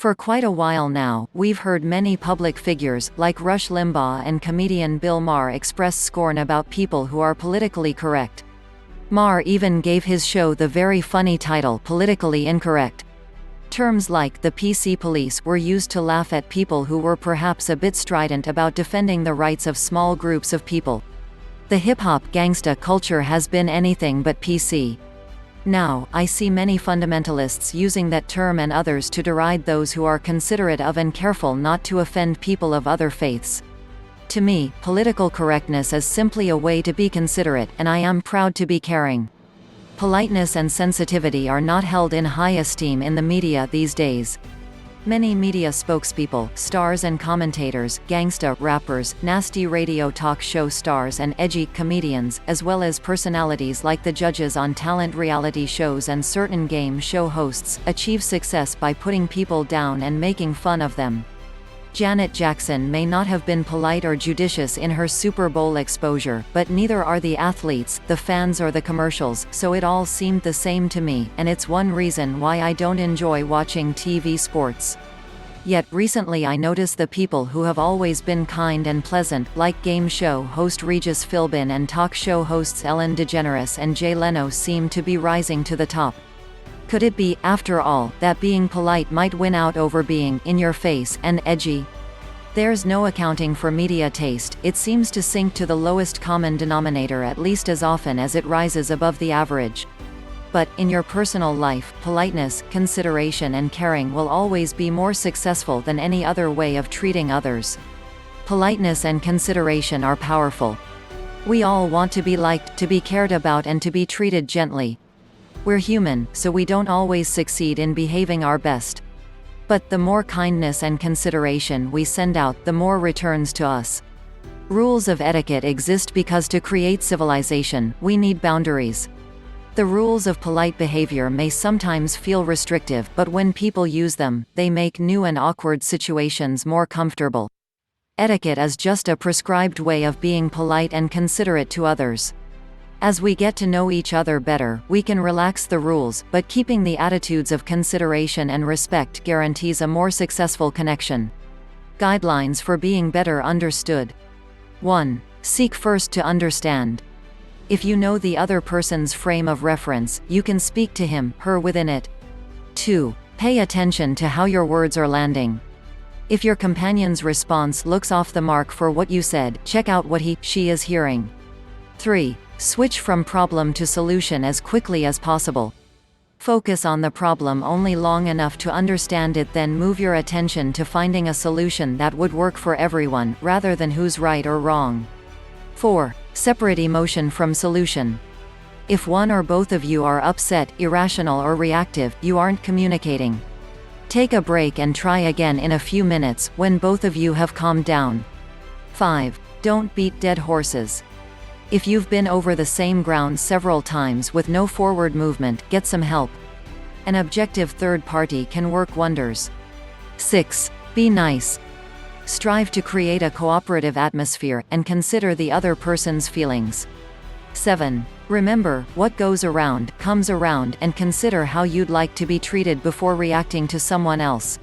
For quite a while now, we've heard many public figures, like Rush Limbaugh and comedian Bill Maher, express scorn about people who are politically correct. Maher even gave his show the very funny title, Politically Incorrect. Terms like the PC police were used to laugh at people who were perhaps a bit strident about defending the rights of small groups of people. The hip-hop gangsta culture has been anything but PC. Now, I see many fundamentalists using that term and others to deride those who are considerate of and careful not to offend people of other faiths. To me, political correctness is simply a way to be considerate, and I am proud to be caring. Politeness and sensitivity are not held in high esteem in the media these days. Many media spokespeople, stars and commentators, gangsta rappers, nasty radio talk show stars and edgy comedians, as well as personalities like the judges on talent reality shows and certain game show hosts, achieve success by putting people down and making fun of them. Janet Jackson may not have been polite or judicious in her Super Bowl exposure, but neither are the athletes, the fans or the commercials, so it all seemed the same to me, and it's one reason why I don't enjoy watching TV sports. Yet, recently I notice the people who have always been kind and pleasant, like game show host Regis Philbin and talk show hosts Ellen DeGeneres and Jay Leno, seem to be rising to the top. Could it be, after all, that being polite might win out over being in your face and edgy? There's no accounting for media taste. It seems to sink to the lowest common denominator at least as often as it rises above the average. But, in your personal life, politeness, consideration and caring will always be more successful than any other way of treating others. Politeness and consideration are powerful. We all want to be liked, to be cared about and to be treated gently. We're human, so we don't always succeed in behaving our best. But the more kindness and consideration we send out, the more returns to us. Rules of etiquette exist because to create civilization, we need boundaries. The rules of polite behavior may sometimes feel restrictive, but when people use them, they make new and awkward situations more comfortable. Etiquette is just a prescribed way of being polite and considerate to others. As we get to know each other better, we can relax the rules, but keeping the attitudes of consideration and respect guarantees a more successful connection. Guidelines for being better understood. 1. Seek first to understand. If you know the other person's frame of reference, you can speak to him, her within it. 2. Pay attention to how your words are landing. If your companion's response looks off the mark for what you said, check out what she is hearing. 3. Switch from problem to solution as quickly as possible. Focus on the problem only long enough to understand it, then move your attention to finding a solution that would work for everyone, rather than who's right or wrong. 4. Separate emotion from solution. If one or both of you are upset, irrational or reactive, you aren't communicating. Take a break and try again in a few minutes, when both of you have calmed down. 5. Don't beat dead horses. If you've been over the same ground several times with no forward movement, get some help. An objective third party can work wonders. 6. Be nice. Strive to create a cooperative atmosphere, and consider the other person's feelings. 7. Remember, what goes around, comes around, and consider how you'd like to be treated before reacting to someone else.